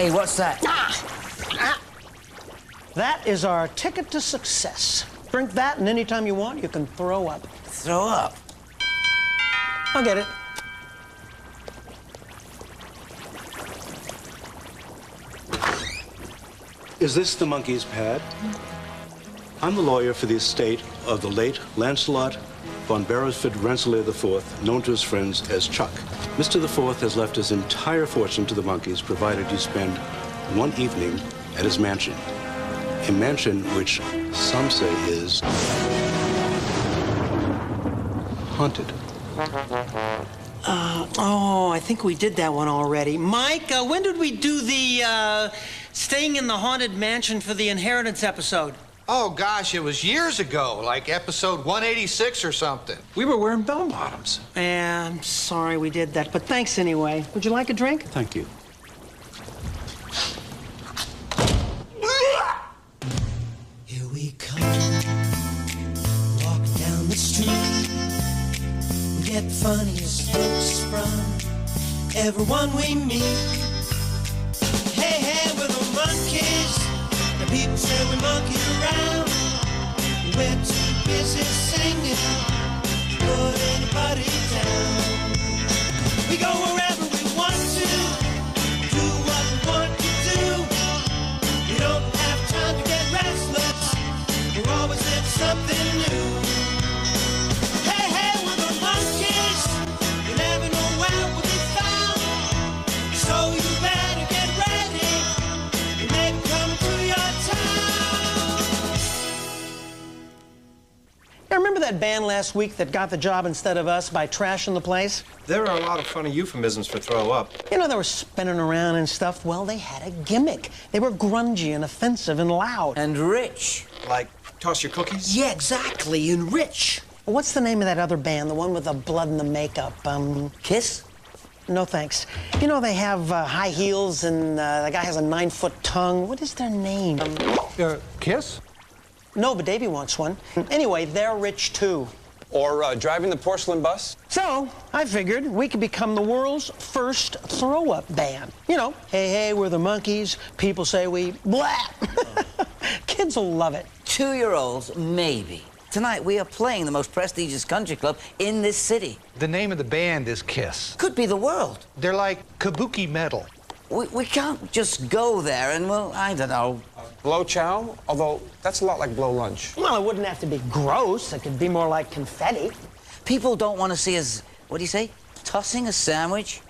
Hey, what's that? That is our ticket to success. Drink that, and anytime you want, you can throw up. Throw up? I'll get it. Is this the Monkees' pad? I'm the lawyer for the estate of the late Lancelot von Beresford Rensselaer IV, known to his friends as Chuck. Mr. IV has left his entire fortune to the Monkees, provided you spend one evening at his mansion. A mansion which some say is haunted. Oh, I think we did that one already. Mike, when did we do the staying in the haunted mansion for the inheritance episode? Oh, gosh, it was years ago, like episode 186 or something. We were wearing bell-bottoms. Yeah, I'm sorry we did that, but thanks anyway. Would you like a drink? Thank you. Here we come, walk down the street. We get the funniest looks from everyone we meet. Hey, hey, we're the Monkees. The people say we monkey around. We're too busy singing to put anybody down. We go wherever we want to, do what we want to do. We don't have time to get restless. We're always in something new. Hey, hey, we're the Monkees. You never know where we'll be found. So you better get ready. You may be coming to your town. Yeah, remember that band last week that got the job instead of us by trashing the place? There are a lot of funny euphemisms for throw up. You know, they were spinning around and stuff. Well, they had a gimmick. They were grungy and offensive and loud. And rich. Like, toss your cookies? Yeah, exactly, and rich. What's the name of that other band, the one with the blood and the makeup? Kiss? No thanks. You know, they have high heels and the guy has a 9-foot tongue. What is their name? Kiss? No, but Davey wants one. Anyway, they're rich too. Or driving the porcelain bus? So, I figured we could become the world's first throw-up band. You know, hey, hey, we're the Monkees. People say we blah. Kids will love it. 2-year-olds, maybe. Tonight, we are playing the most prestigious country club in this city. The name of the band is Kiss. Could be the world. They're like kabuki metal. We can't just go there and, well, I don't know. Blow chow? Although, that's a lot like blow lunch. Well, it wouldn't have to be gross. It could be more like confetti. People don't want to see us, what do you say, tossing a sandwich?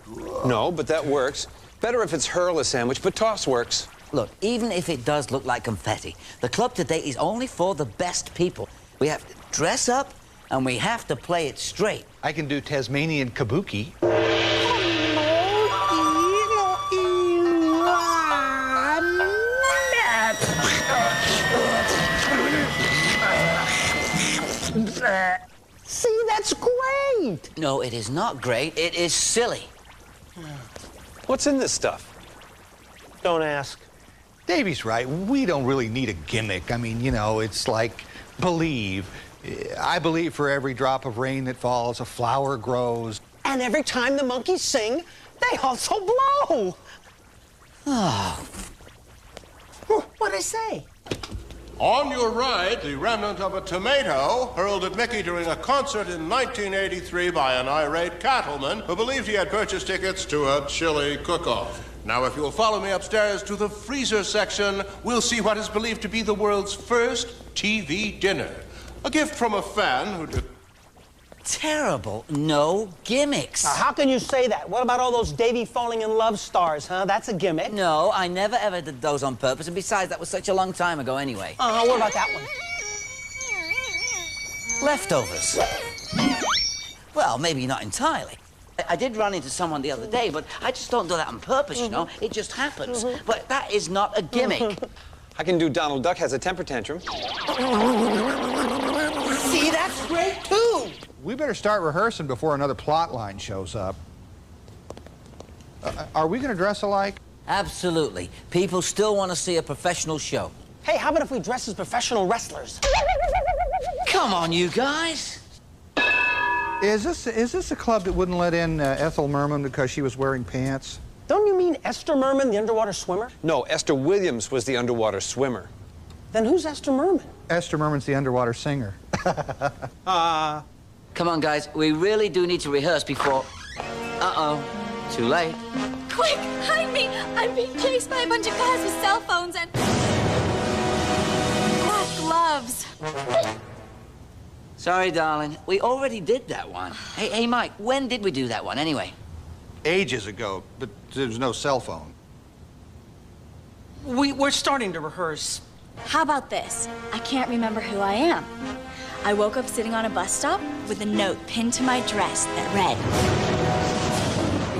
No, but that works. Better if it's hurl a sandwich, but toss works. Look, even if it does look like confetti, the club today is only for the best people. We have to dress up, and we have to play it straight. I can do Tasmanian kabuki. See, that's great. No, it is not great. It is silly. What's in this stuff? Don't ask. Davey's right. We don't really need a gimmick. I mean, you know, it's like believe. I believe for every drop of rain that falls, a flower grows. And every time the Monkees sing, they also blow. Oh. What'd I say? On your right, the remnant of a tomato hurled at Mickey during a concert in 1983 by an irate cattleman who believed he had purchased tickets to a chili cook-off. Now, if you'll follow me upstairs to the freezer section, we'll see what is believed to be the world's first TV dinner. A gift from a fan who did... Terrible. No gimmicks. Now, how can you say that? What about all those Davey falling in love stars, huh? That's a gimmick. No, I never ever did those on purpose, and besides, that was such a long time ago anyway. What about that one? Leftovers. Well, maybe not entirely. I did run into someone the other day, but I just don't do that on purpose, you know? It just happens. But that is not a gimmick. I can do Donald Duck has a temper tantrum. See, that's great, too. We better start rehearsing before another plot line shows up. Are we going to dress alike? Absolutely. People still want to see a professional show. Hey, how about if we dress as professional wrestlers? Come on, you guys. Is this a club that wouldn't let in Ethel Merman because she was wearing pants? Don't you mean Esther Merman, the underwater swimmer? No, Esther Williams was the underwater swimmer. Then who's Esther Merman? Esther Merman's the underwater singer. Come on, guys. We really do need to rehearse before... Uh-oh. Too late. Quick, hide me! I'm being chased by a bunch of guys with cell phones and... black gloves. Sorry, darling. We already did that one. Hey, Mike, when did we do that one, anyway? Ages ago, but there was no cell phone. We're starting to rehearse. How about this? I can't remember who I am. I woke up sitting on a bus stop with a note pinned to my dress that read,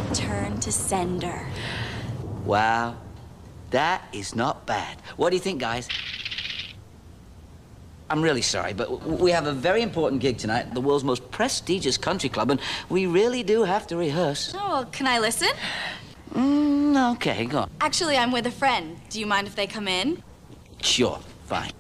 "Return to sender." Wow. That is not bad. What do you think, guys? I'm really sorry, but we have a very important gig tonight at the world's most prestigious country club, and we really do have to rehearse. Oh, well, can I listen? Okay, go on. Actually, I'm with a friend. Do you mind if they come in? Sure, fine.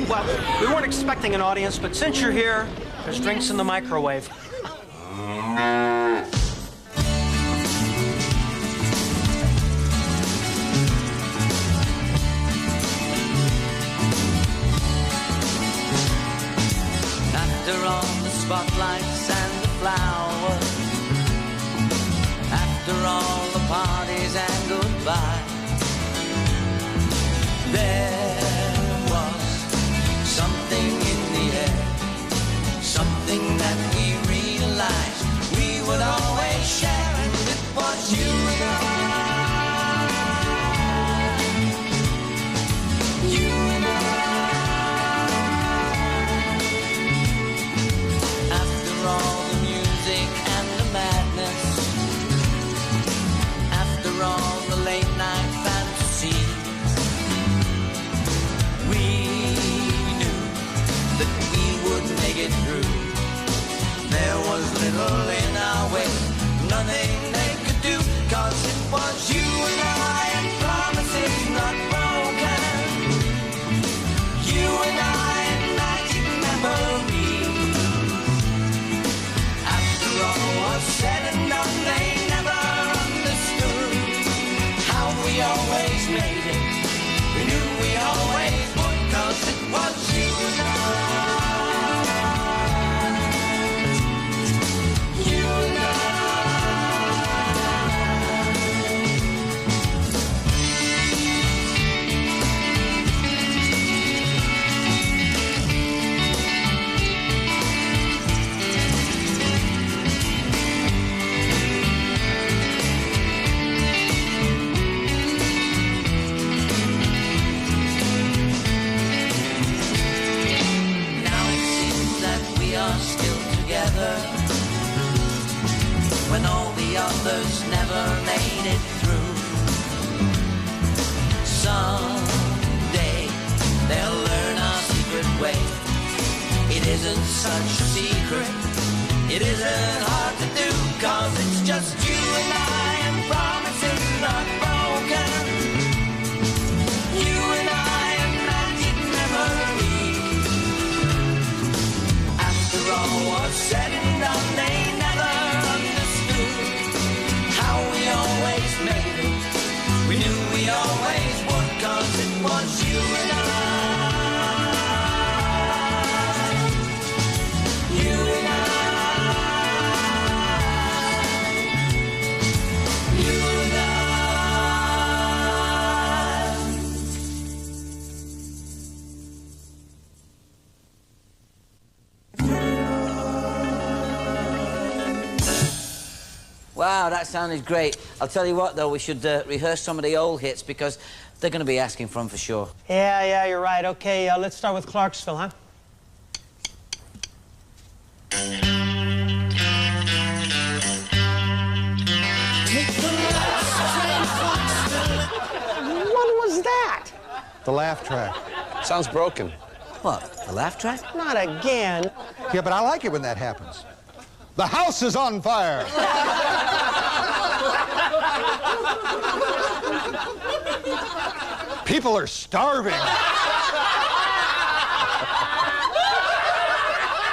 Well, we weren't expecting an audience, but since you're here, there's drinks in the microwave. After all the spotlights and the flowers, after all the parties and goodbye, there was something in the air, something that we realized we would always share, and it was you and I. You and I. After all the music and the madness, after all the late night fantasies, we knew that we would make it through. There was little in our way, nothing they could do, 'cause it was you and I, and promises not broken. You and I, and magic memories. After all was said and done, they never understood how we always made it. We knew we always would, 'cause it was you and I. You and I. Now it seems that we are still together, when all the others never made it through. Someday they'll learn our secret way. It isn't such a secret, it isn't hard to do, 'cause it's just you and I, and promises not broken. You and I, and magic memories. After all was said and done, they never understood how we always made it. We knew we always would, 'cause it was you and I. You and I. You and I. Wow, that sounded great. I'll tell you what, though, we should rehearse some of the old hits, because they're going to be asking for them for sure. Yeah, you're right. Okay, let's start with Clarksville, huh? What was that? The laugh track. Sounds broken. What, the laugh track? Not again. Yeah, but I like it when that happens. The house is on fire. People are starving.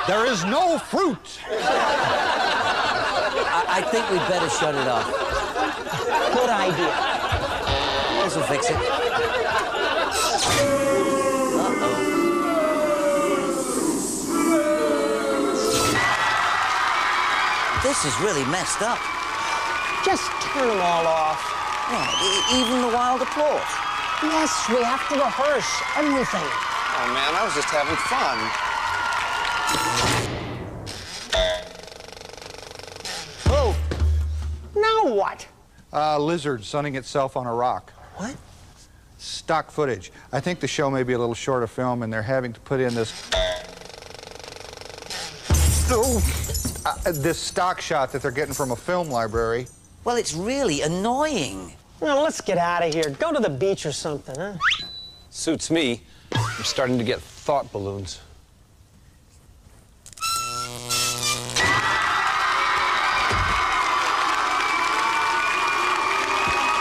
There is no fruit. I think we'd better shut it off. Good idea. This'll fix it. This is really messed up. Just turn them all off. Yeah, even the wild applause. Yes, we have to rehearse everything. Oh, man, I was just having fun. Oh, now what? Lizard sunning itself on a rock. What? Stock footage. I think the show may be a little short of film, and they're having to put in this... this stock shot that they're getting from a film library. Well, it's really annoying. Well, let's get out of here. Go to the beach or something, huh? Suits me. I'm starting to get thought balloons.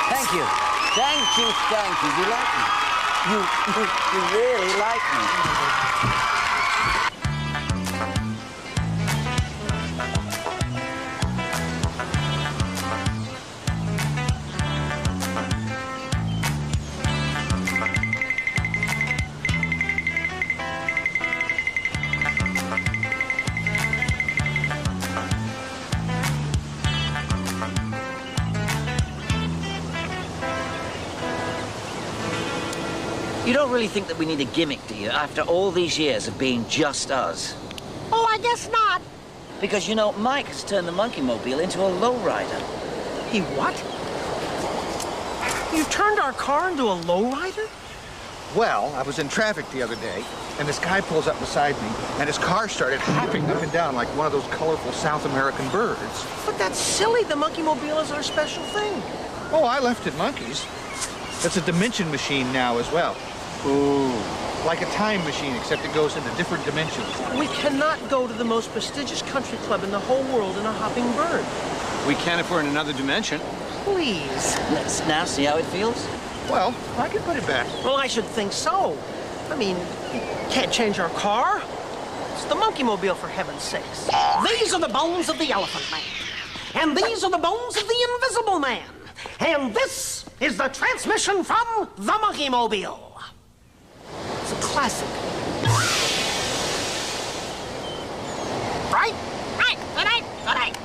Thank you. Thank you, thank you. You like me. You really like me. You don't really think that we need a gimmick, do you, after all these years of being just us? Oh, I guess not. Because, you know, Mike has turned the Monkey Mobile into a lowrider. He what? You turned our car into a lowrider? Well, I was in traffic the other day, and this guy pulls up beside me, and his car started hopping up and down like one of those colorful South American birds. But that's silly. The Monkey Mobile is our special thing. Oh, I left it Monkees. It's a dimension machine now as well. Ooh. Like a time machine, except it goes into different dimensions. We cannot go to the most prestigious country club in the whole world in a hopping bird. We can if we're in another dimension. Please. Let's now see how it feels. Well, I can put it back. Well, I should think so. I mean, you can't change our car. It's the Monkey Mobile, for heaven's sakes. These are the bones of the Elephant Man. And these are the bones of the Invisible Man. And this is the transmission from the Monkey Mobile. It's a classic. Right? Right. Good night. Good night.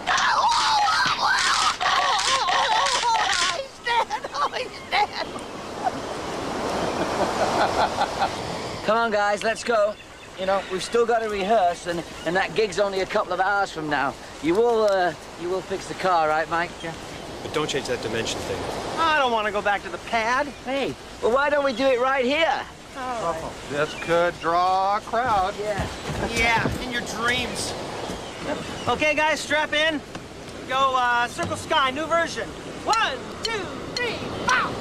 He's dead. Oh, he's dead. Come on, guys, let's go. You know, we've still got to rehearse, and that gig's only a couple of hours from now. You will fix the car, right, Mike? Yeah. But don't change that dimension thing. I don't want to go back to the pad. Hey, well, why don't we do it right here? Oh. This could draw a crowd. Yeah. Yeah, in your dreams. Okay, guys, strap in. Go, Circle Sky, new version. 1, 2, 3, pow!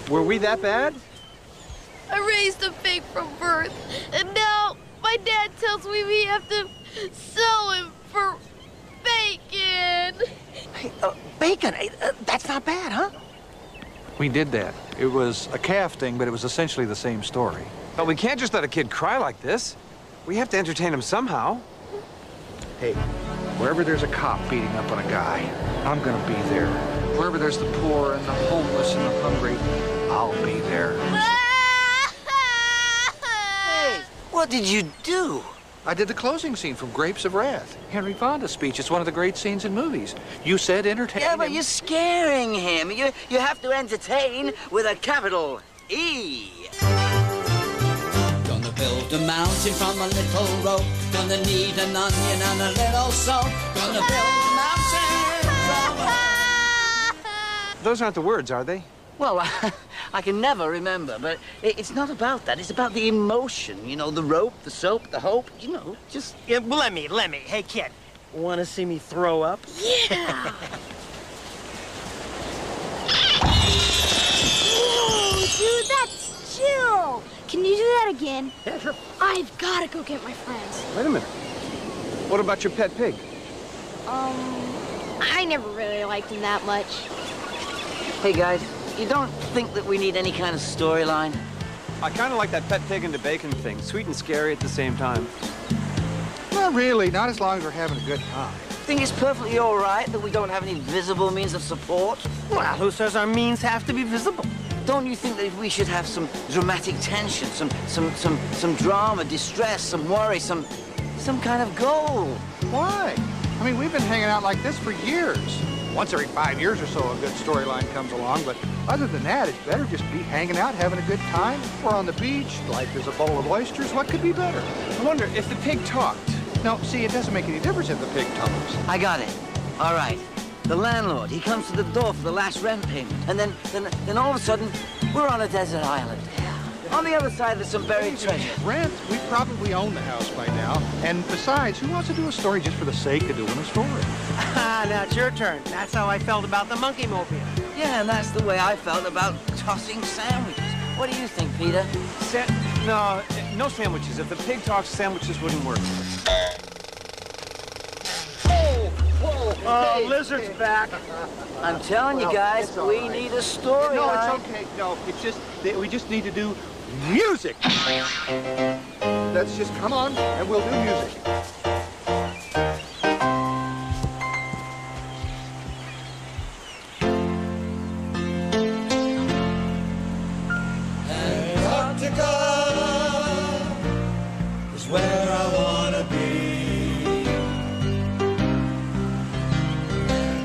Were we that bad? I raised a pig from birth, and now my dad tells me we have to sell him for bacon. Hey, bacon? That's not bad, huh? We did that. It was a calf thing, but it was essentially the same story. But we can't just let a kid cry like this. We have to entertain him somehow. Hey, wherever there's a cop beating up on a guy, I'm gonna be there. Wherever there's the poor and the homeless and the hungry, I'll be there. Hey, what did you do? I did the closing scene from Grapes of Wrath. Henry Fonda's speech. It's one of the great scenes in movies. You said entertain Yeah, but him. you're scaring him. You have to entertain with a capital E. Gonna build a mountain from a little rope. Gonna need an onion and a little soap. Gonna build a mountain from a... Those aren't the words, are they? Well, I can never remember, but it's not about that. It's about the emotion, you know, the rope, the soap, the hope, you know, just... Yeah, let me. Hey, kid, want to see me throw up? Yeah. Whoa, dude, that's chill. Can you do that again? Yeah, sure. I've got to go get my friends. Wait a minute. What about your pet pig? I never really liked him that much. Hey, guys, you don't think that we need any kind of storyline? I kind of like that pet pig and the bacon thing. Sweet and scary at the same time. Not really, not as long as we're having a good time. Think it's perfectly all right that we don't have any visible means of support? Well, who says our means have to be visible? Don't you think that we should have some dramatic tension, some drama, distress, some worry, some kind of goal? Why? I mean, we've been hanging out like this for years. Once every 5 years or so, a good storyline comes along, but other than that, it's better just be hanging out, having a good time. We're on the beach, life is a bowl of oysters. What could be better? I wonder if the pig talked. No, see, it doesn't make any difference if the pig talks. I got it. All right. The landlord, he comes to the door for the last rent payment, and then all of a sudden, we're on a desert island. On the other side, there's some buried treasure. Rent? We probably own the house by now. And besides, who wants to do a story just for the sake of doing a story? Now it's your turn. That's how I felt about the monkey mobile. Yeah, and that's the way I felt about tossing sandwiches. What do you think, Peter? No sandwiches. If the pig talks, sandwiches wouldn't work. Oh, Lizard's back. I'm telling you guys, we need a story. No, it's okay. No, it's just that we just need to do music. Let's just come on and we'll do music. Antarctica is where I wanna be.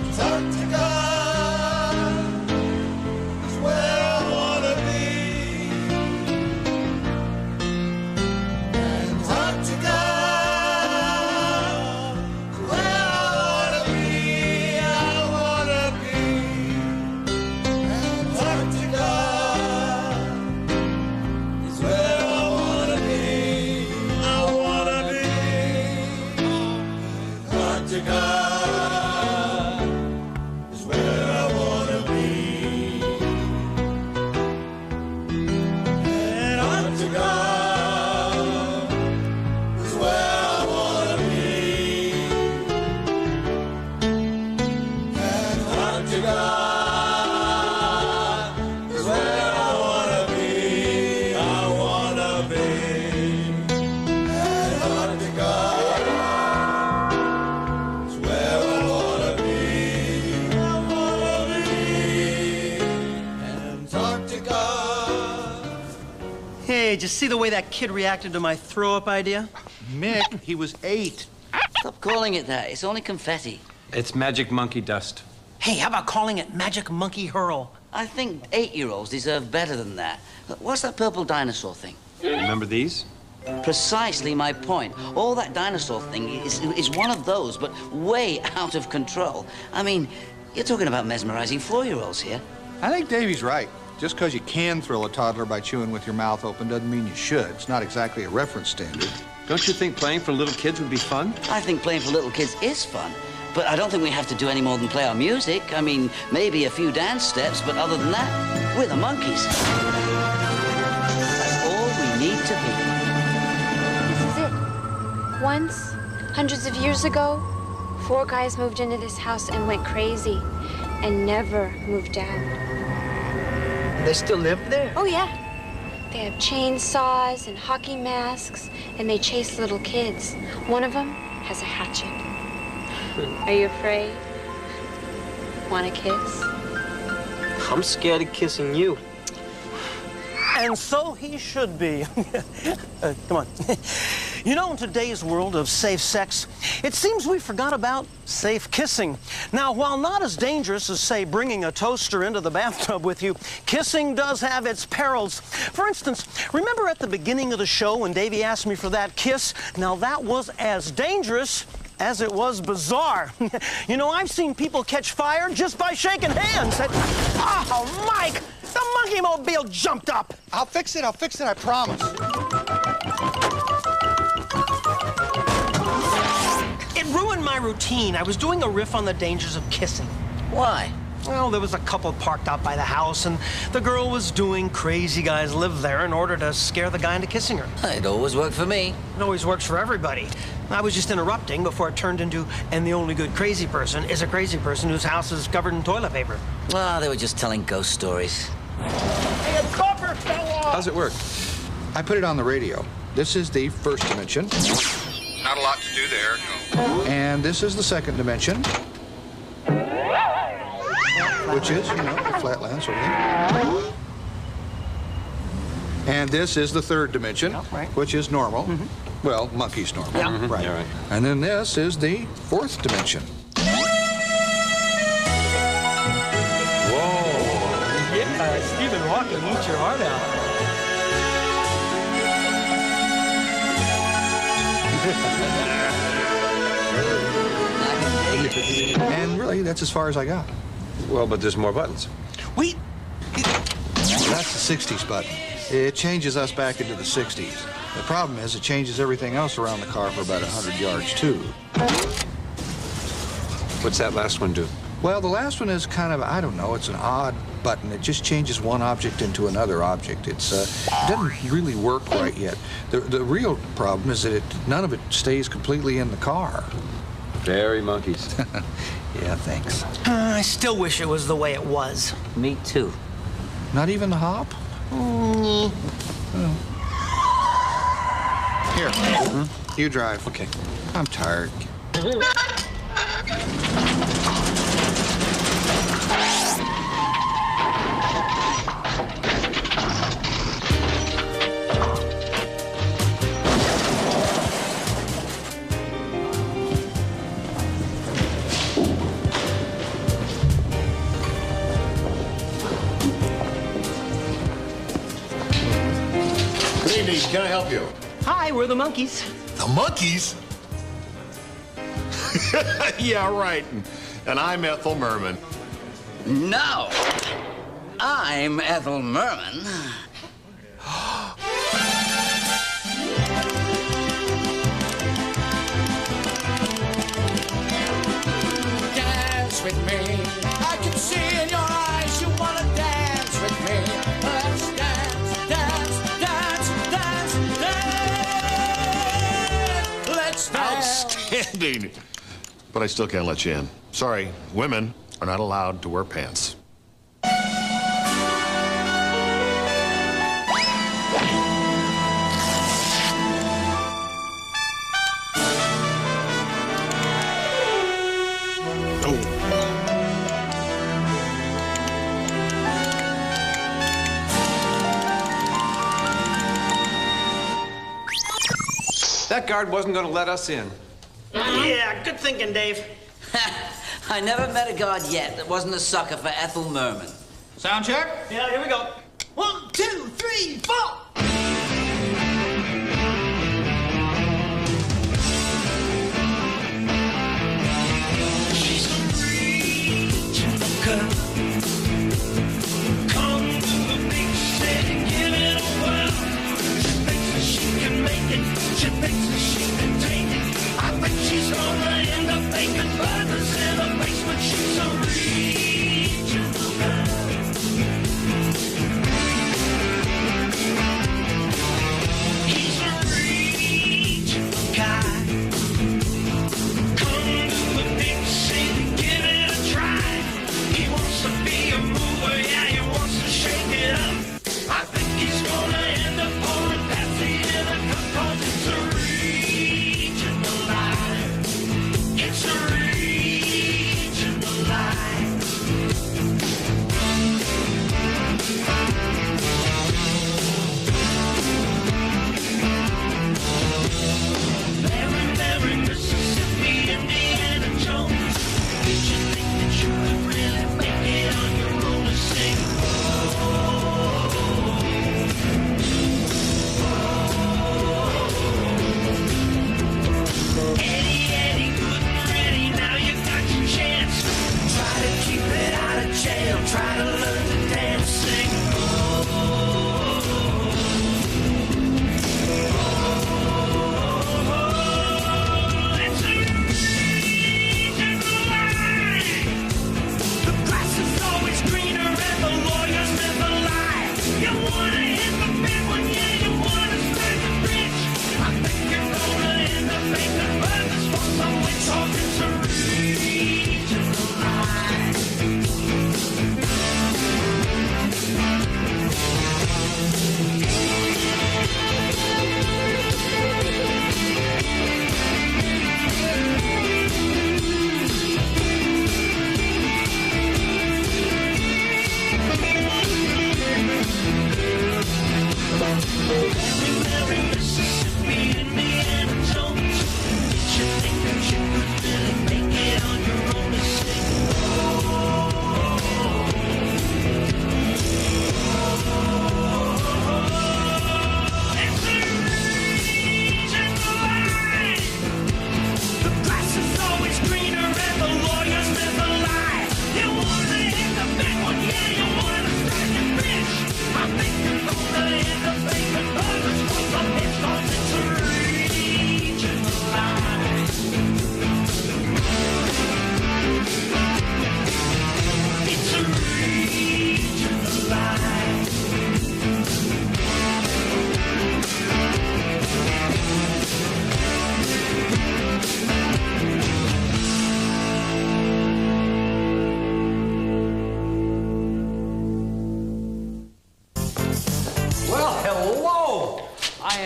Antarctica is where I wanna be. Antarctica is where I wanna be. I wanna be. Antarctica is where I wanna be. I wanna be. Antarctica. Hey, did you see the way that kid reacted to my throw-up idea? Mick, he was 8. Stop calling it that. It's only confetti. It's magic monkey dust. Hey, how about calling it Magic Monkey Hurl? I think 8-year-olds deserve better than that. What's that purple dinosaur thing? Remember these? Precisely my point. All that dinosaur thing is one of those, but way out of control. I mean, you're talking about mesmerizing 4-year-olds here. I think Davey's right. Just because you can thrill a toddler by chewing with your mouth open doesn't mean you should. It's not exactly a reference standard. Don't you think playing for little kids would be fun? I think playing for little kids is fun, but I don't think we have to do any more than play our music. I mean, maybe a few dance steps, but other than that, We're the Monkees. That's all we need to be. This is it. Once, hundreds of years ago, 4 guys moved into this house and went crazy and never moved out. They still live there? Oh, yeah. They have chainsaws and hockey masks, and they chase little kids. One of them has a hatchet. Are you afraid? Want a kiss? I'm scared of kissing you. And so he should be. Come on. You know, in today's world of safe sex, it seems we forgot about safe kissing. Now, while not as dangerous as, say, bringing a toaster into the bathtub with you, kissing does have its perils. For instance, remember at the beginning of the show when Davey asked me for that kiss? Now, that was as dangerous as it was bizarre. You know, I've seen people catch fire just by shaking hands. Oh, Mike, the monkey mobile jumped up. I'll fix it, I promise. It ruined my routine. I was doing a riff on the dangers of kissing. Why? Well, there was a couple parked out by the house, and the girl was doing crazy guys live there in order to scare the guy into kissing her. It always worked for me. It always works for everybody. I was just interrupting before it turned into, and the only good crazy person is a crazy person whose house is covered in toilet paper. Well, they were just telling ghost stories. Hey, a cover fell off! How's it work? I put it on the radio. This is the first dimension. Not a lot to do there, no. And this is the second dimension, which is, you know, the flatland sort of thing. And this is the third dimension, which is normal. Well, Monkees normal. Yeah. Right. Yeah, right. And then this is the fourth dimension. Whoa! Yeah, Stephen Hawking eats your heart out. And really, that's as far as I got. Well, but there's more buttons. Wait! That's the 60s button. It changes us back into the 60s. The problem is it changes everything else around the car for about 100 yards, too. What's that last one do? Well, the last one is kind of, I don't know, it's an odd button. It just changes one object into another object. It doesn't really work right yet. The real problem is that none of it stays completely in the car. Very Monkees. Yeah, thanks. I still wish it was the way it was. Me too. Not even the hop? Mm. Oh. Here, you drive. Okay. I'm tired. Good evening. Can I help you? Hi, we're the Monkees. The Monkees? Yeah, right. And I'm Ethel Merman. No. I'm Ethel Merman. Dance with me. I can see in your eyes you want to dance with me. Let's dance, dance, dance, dance, dance. Let's dance. Outstanding. But I still can't let you in. Sorry, women are not allowed to wear pants. That guard wasn't going to let us in. Yeah, good thinking, Dave. I never met a guard yet that wasn't a sucker for Ethel Merman. Sound check? Yeah, here we go. 1, 2, 3, 4. She's a reaching girl. Come to the big city, give it a whirl. She thinks that she can make it. She thinks that she can take it. I think she's gonna end up baking burgers in a basement. She's a reaching girl.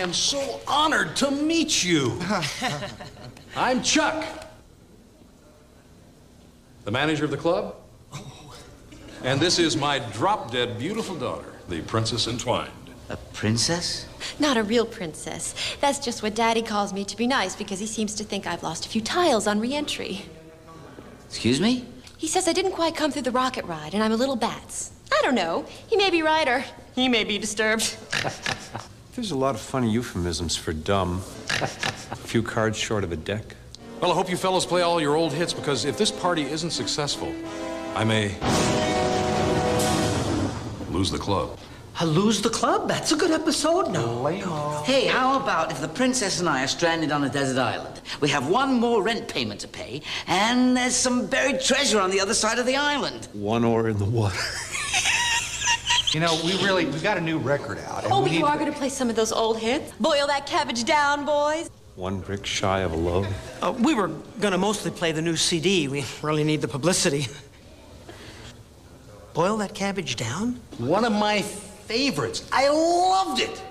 I'm so honored to meet you. I'm Chuck, the manager of the club. And this is my drop-dead beautiful daughter, the Princess Entwined. A princess? Not a real princess. That's just what Daddy calls me to be nice because he seems to think I've lost a few tiles on re-entry. Excuse me? He says I didn't quite come through the rocket ride and I'm a little bats. I don't know. He may be right or he may be disturbed. There's a lot of funny euphemisms for dumb. A few cards short of a deck. Well, I hope you fellows play all your old hits, because if this party isn't successful, I may lose the club. I lose the club? That's a good episode. No. Hey, how about if the princess and I are stranded on a desert island? We have one more rent payment to pay, and there's some buried treasure on the other side of the island. One oar in the water. You know, we got a new record out. Oh, but you are going to play some of those old hits? Boil that cabbage down, boys. One brick shy of a loaf. We were going to mostly play the new CD. We really need the publicity. Boil that cabbage down? One of my favorites. I loved it.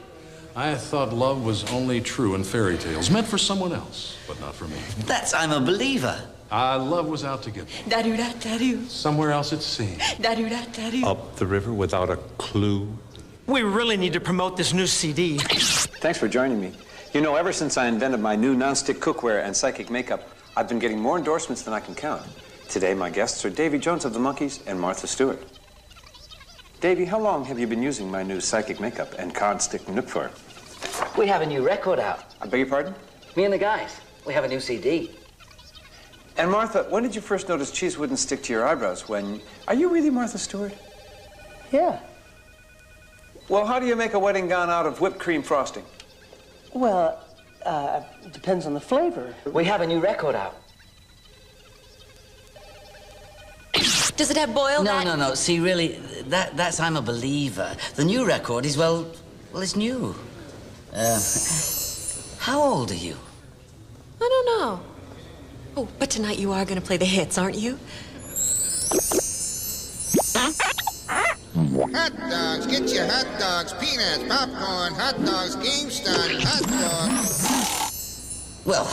I thought love was only true in fairy tales, meant for someone else, but not for me. That's I'm a Believer. Love was out to get me. Da-doo-da-da-doo. Somewhere else at sea. Da-doo-da-da-doo. Up the river without a clue. We really need to promote this new CD. Thanks for joining me. You know, ever since I invented my new non-stick cookware and psychic makeup, I've been getting more endorsements than I can count. Today, my guests are Davy Jones of the Monkees and Martha Stewart. Davy, how long have you been using my new psychic makeup and card stick manip for? We have a new record out. I beg your pardon? Me and the guys. We have a new CD. And Martha, when did you first notice cheese wouldn't stick to your eyebrows? Are you really Martha Stewart? Yeah. Well, how do you make a wedding gown out of whipped cream frosting? Well, depends on the flavor. We have a new record out. Does it have boiled? No. See, really, that's I'm a Believer. The new record is, well, it's new. How old are you? I don't know. Oh, but tonight you are going to play the hits, aren't you? Hot dogs, get your hot dogs, peanuts, popcorn, hot dogs, game stun, hot dogs. Well,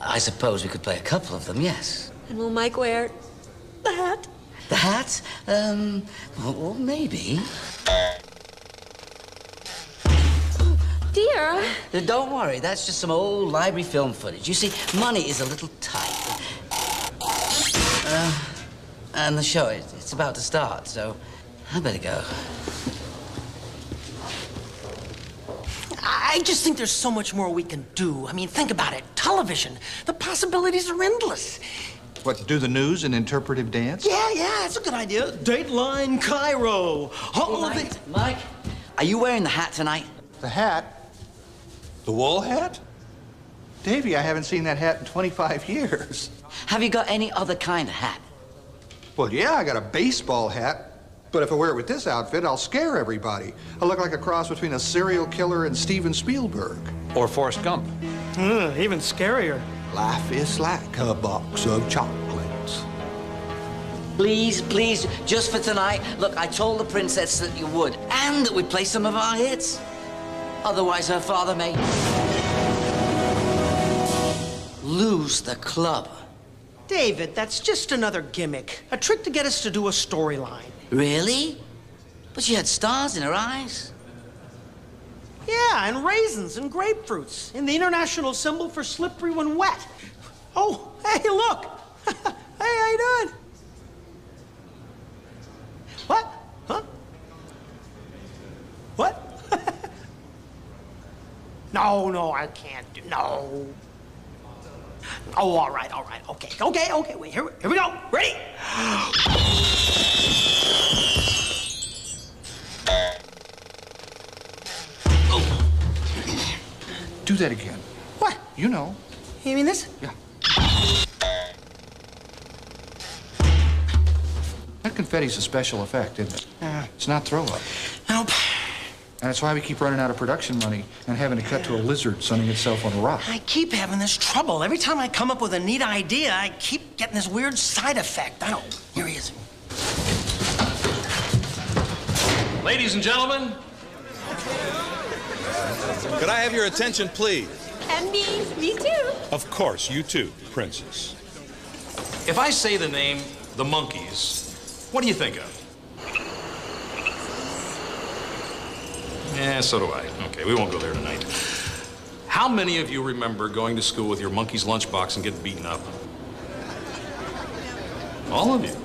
I suppose we could play a couple of them, yes. And will Mike wear the hat? The hat? Well, maybe. Dear. Don't worry, that's just some old library film footage. You see, money is a little tight. And the show, it's about to start, so I better go. I just think there's so much more we can do. I mean, think about it. Television. The possibilities are endless. What, do the news and interpretive dance? Yeah, that's a good idea. Dateline Cairo. Mike, are you wearing the hat tonight? The hat? The wool hat? Davy, I haven't seen that hat in 25 years. Have you got any other kind of hat? Well, yeah, I got a baseball hat. But if I wear it with this outfit, I'll scare everybody. I look like a cross between a serial killer and Steven Spielberg. Or Forrest Gump. Even scarier. Life is like a box of chocolates. Please, just for tonight. Look, I told the princess that you would, and that we'd play some of our hits. Otherwise, her father may lose the club. David, that's just another gimmick. A trick to get us to do a storyline. Really? But she had stars in her eyes. Yeah, and raisins and grapefruits. And the international symbol for slippery when wet. Oh, hey, look. Hey, how you doing? What? Huh? What? No, I can't do, no. Oh, all right, okay, wait, here we go, ready? Do that again. What? You know. You mean this? Yeah. That confetti's a special effect, isn't it? It's not throw up. Nope. And that's why we keep running out of production money and having to cut to a lizard sunning itself on a rock. I keep having this trouble. Every time I come up with a neat idea, I keep getting this weird side effect. Here he is. Ladies and gentlemen, Could I have your attention, please? And me too. Of course, you too, Princess. If I say the name The Monkees, what do you think of? Yeah, so do I. Okay, we won't go there tonight. How many of you remember going to school with your Monkees lunchbox and getting beaten up? All of you.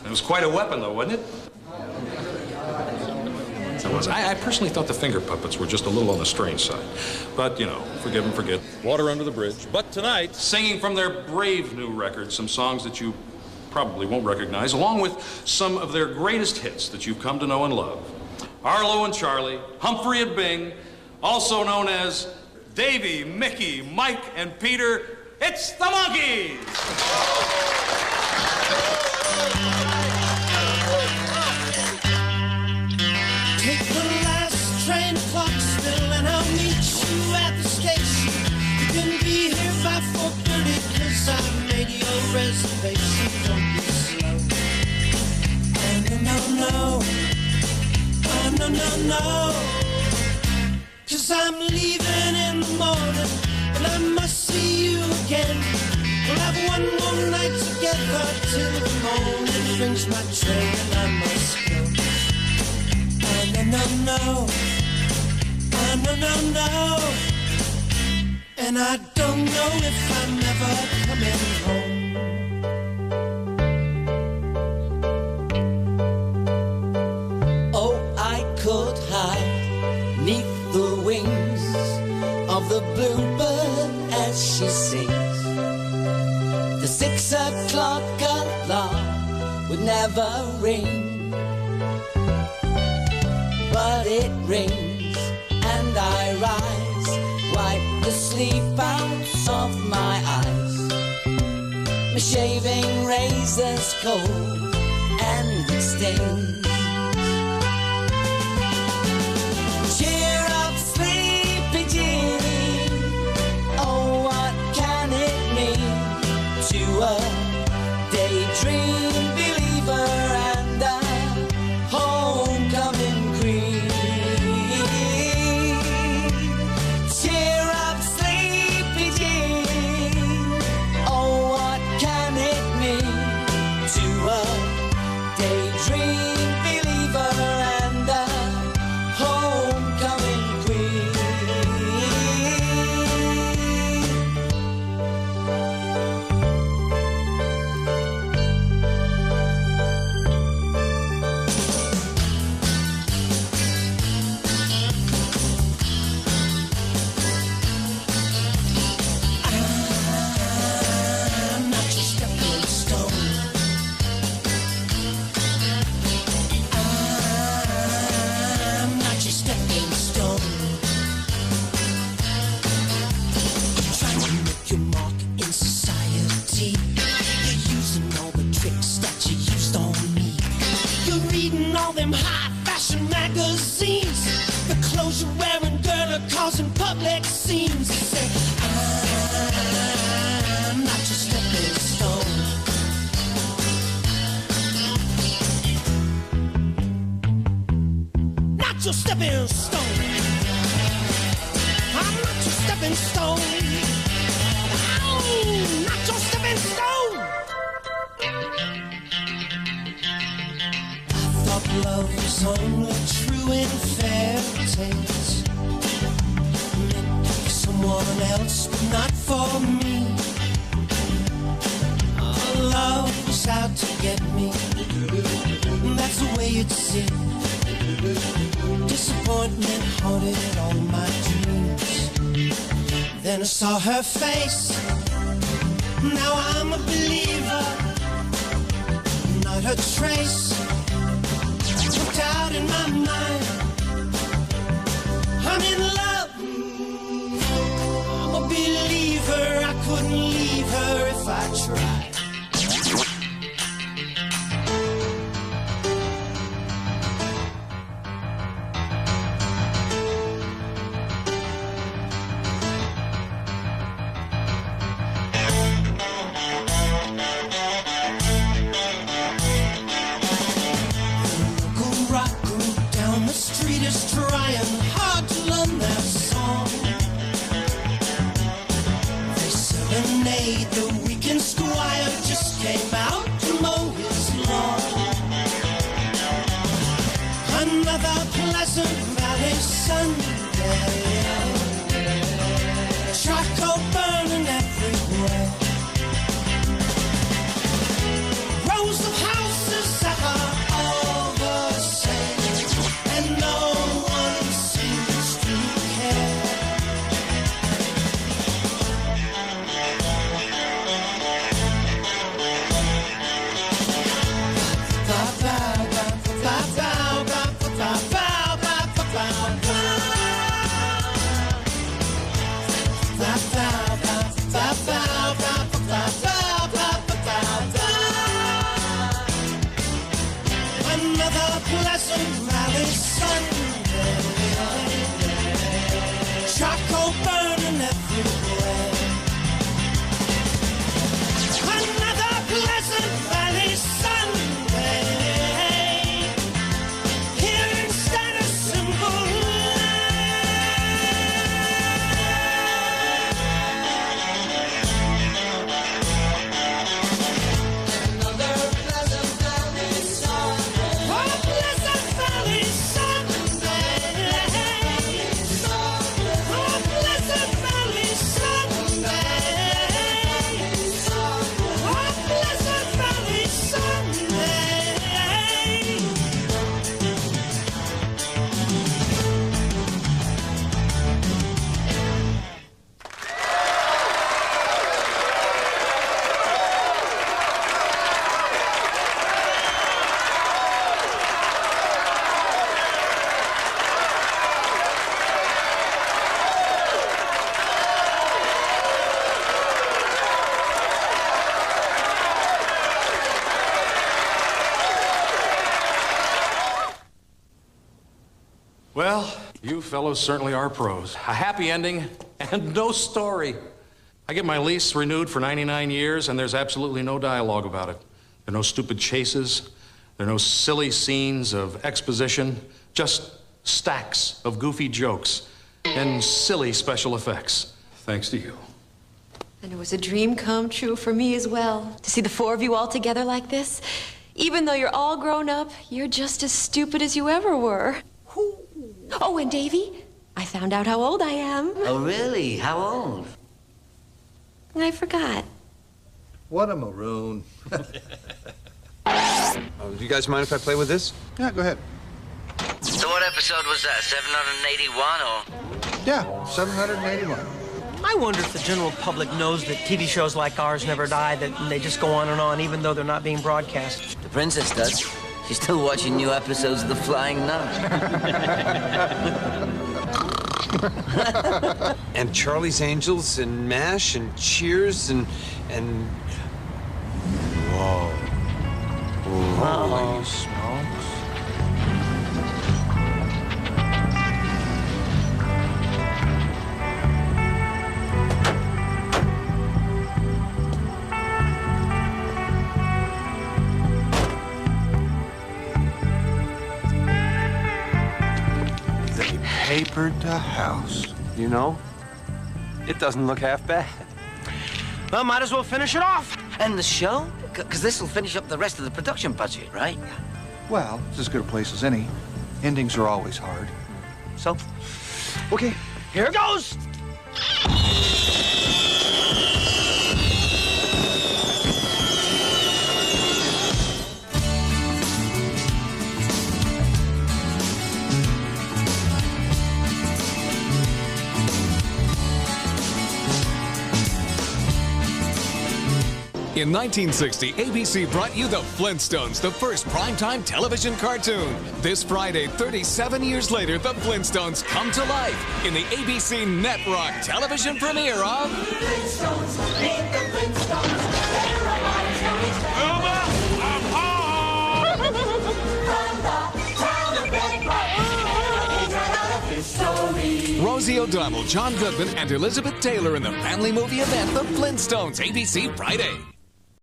It was quite a weapon, though, wasn't it? It was. I personally thought the finger puppets were just a little on the strange side. But, you know, forgive and forget. Water under the bridge. But tonight, singing from their brave new record, some songs that you probably won't recognize, along with some of their greatest hits that you've come to know and love. Arlo and Charlie, Humphrey and Bing, also known as Davy, Mickey, Mike, and Peter. It's the Monkees! Take the last train to Clarksville and I'll meet you at the station. You can be here by 4:30 'cause I made your reservation. Don't be slow. No. 'Cause I'm leaving in the morning and I must see you again. We'll have one more night together till the morning brings my train and I must go. No. And I don't know if I'm ever coming home. Oh, I could hide 'neath the wings of the bluebird as she sings. The 6 o'clock alarm would never ring, but it rings and I rise, wipe the sleep out of my eyes. My shaving razor's cold and it stings. Cheer up, sleepy Jeannie. Oh, what can it mean to a daydream believer and a homecoming queen? Cheer up, sleepy Jean. Oh, what can it mean to a daydream believer and a homecoming queen? I'm not your stepping stone. I'm not your stepping stone. You're trying to make your mark in society. You're using all the tricks that you used on me. You're reading all them high fashion magazines. The clothes you're wearing, girl, are causing public scenes. You say, I'm not your stepping stone. Not your stepping stone. I'm not your stepping stone. Oh, not your stepping stone. I thought love was only true in fairy tales, meant for someone else, but not for me. Love was out to get me. That's the way it seemed. Disappointment haunted all my dreams. Then I saw her face. Now I'm a believer. Not a trace. Put out in my mind. I'm in love. I'm a believer. I couldn't leave her if I tried. Local rock group down the street is trying hard to learn their song. promenade. The weekend squire just came out to mow his lawn. Another Pleasant Valley Sunday. Charcoal burning everywhere. Rows of houses that are all the same, and no one seems to care. Another Pleasant Valley Sunday. Charcoal burning everywhere. Another Pleasant Valley Sunday. Here instead of simple Well, you fellows certainly are pros. A happy ending and no story. I get my lease renewed for 99 years, and there's absolutely no dialogue about it. There are no stupid chases. There are no silly scenes of exposition. Just stacks of goofy jokes and silly special effects. Thanks to you. And it was a dream come true for me as well, to see the four of you all together like this. Even though you're all grown up, you're just as stupid as you ever were. Oh, and Davy, I found out how old I am. Oh, really? How old? I forgot. What a maroon. Do you guys mind if I play with this? Yeah, go ahead. So what episode was that? 781 or? Yeah, 781. I wonder if the general public knows that TV shows like ours never die, that they just go on and on even though they're not being broadcast. The princess does. She's still watching new episodes of The Flying Nun. And Charlie's Angels and MASH and Cheers and whoa. Holy smokes. Papered the house. You know, it doesn't look half bad. Well, might as well finish it off. And the show? Because this will finish up the rest of the production budget, right? Well, it's as good a place as any. Endings are always hard. So, okay, here goes. In 1960, ABC brought you The Flintstones, the first primetime television cartoon. This Friday, 37 years later, The Flintstones come to life in the ABC Netrock television premiere of... Flintstones, meet the Flintstones, they're alive, Wilma, I'm home! From the town of Bedrock, Rosie O'Donnell, John Goodman, and Elizabeth Taylor in the family movie event, The Flintstones, ABC Friday.